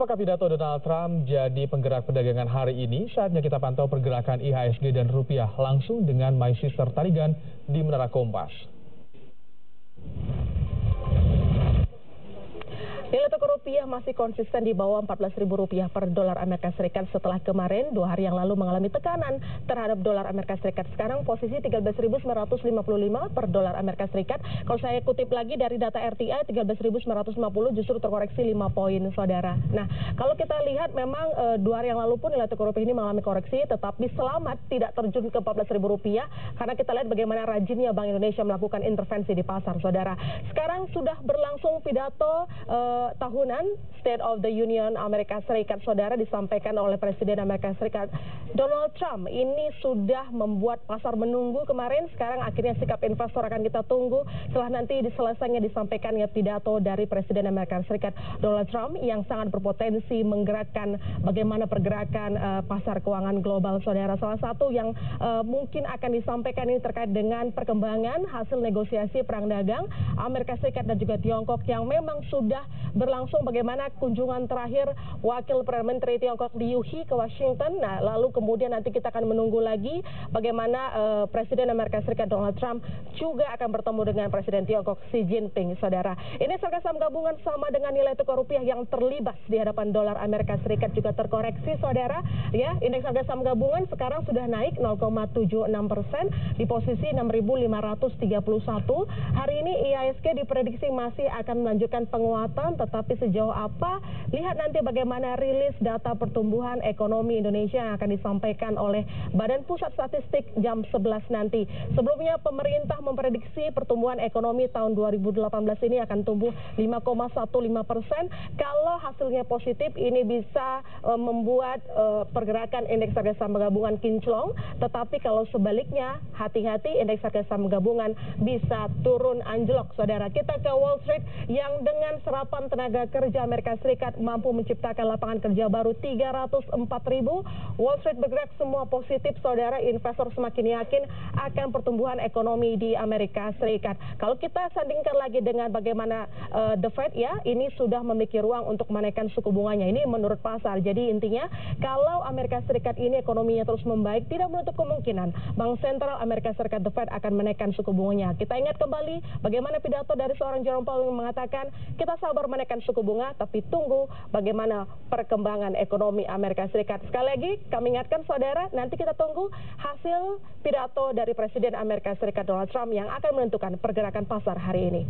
Apakah pidato Donald Trump jadi penggerak perdagangan hari ini? Saatnya kita pantau pergerakan IHSG dan rupiah langsung dengan My Sister Tarigan di Menara Kompas. Nilai tukar rupiah masih konsisten di bawah Rp14.000 per dolar Amerika Serikat setelah kemarin 2 hari yang lalu mengalami tekanan terhadap dolar Amerika Serikat. Sekarang posisi 13.955 per dolar Amerika Serikat. Kalau saya kutip lagi dari data RTI 13.950 justru terkoreksi 5 poin, saudara. Nah, kalau kita lihat memang 2 hari yang lalu pun nilai tukar rupiah ini mengalami koreksi, tetapi selamat tidak terjun ke Rp14.000 karena kita lihat bagaimana rajinnya Bank Indonesia melakukan intervensi di pasar, saudara. Sekarang sudah berlangsung pidato tahunan State of the Union Amerika Serikat, saudara, disampaikan oleh Presiden Amerika Serikat Donald Trump. Ini sudah membuat pasar menunggu kemarin. Sekarang akhirnya sikap investor akan kita tunggu setelah nanti selesainya disampaikannya pidato dari Presiden Amerika Serikat Donald Trump yang sangat berpotensi menggerakkan bagaimana pergerakan pasar keuangan global, saudara. Salah satu yang mungkin akan disampaikan ini terkait dengan perkembangan hasil negosiasi perang dagang Amerika Serikat dan juga Tiongkok yang memang sudah berlangsung, bagaimana kunjungan terakhir Wakil Perdana Menteri Tiongkok Liu He ke Washington. Nah, lalu kemudian nanti kita akan menunggu lagi bagaimana Presiden Amerika Serikat Donald Trump juga akan bertemu dengan Presiden Tiongkok Xi Jinping, saudara. Ini harga saham gabungan sama dengan nilai tukar rupiah yang terlibas di hadapan dolar Amerika Serikat juga terkoreksi, saudara. Ya, indeks harga saham gabungan sekarang sudah naik 0,76% di posisi 6.531. Hari ini IHSG diprediksi masih akan melanjutkan penguatan, tetapi sejauh apa, lihat nanti bagaimana rilis data pertumbuhan ekonomi Indonesia yang akan disampaikan oleh Badan Pusat Statistik jam 11 nanti. Sebelumnya pemerintah memprediksi pertumbuhan ekonomi tahun 2018 ini akan tumbuh 5,15%. Kalau hasilnya positif, ini bisa membuat pergerakan indeks harga saham gabungan kinclong, tetapi kalau sebaliknya, hati-hati, indeks harga saham gabungan bisa turun anjlok, saudara. Kita ke Wall Street yang dengan serapan tenaga kerja Amerika Serikat mampu menciptakan lapangan kerja baru 304.000. Wall Street bergerak semua positif, saudara. Investor semakin yakin akan pertumbuhan ekonomi di Amerika Serikat. Kalau kita sandingkan lagi dengan bagaimana The Fed, ya, ini sudah memiliki ruang untuk menaikkan suku bunganya. Ini menurut pasar. Jadi intinya kalau Amerika Serikat ini ekonominya terus membaik, tidak menutup kemungkinan Bank Sentral Amerika Serikat The Fed akan menaikkan suku bunganya. Kita ingat kembali bagaimana pidato dari seorang Jerome Powell yang mengatakan kita sabar menaikkan suku bunga, tapi tunggu bagaimana perkembangan ekonomi Amerika Serikat. Sekali lagi, kami ingatkan, saudara, nanti kita tunggu hasil pidato dari Presiden Amerika Serikat Donald Trump yang akan menentukan pergerakan pasar hari ini.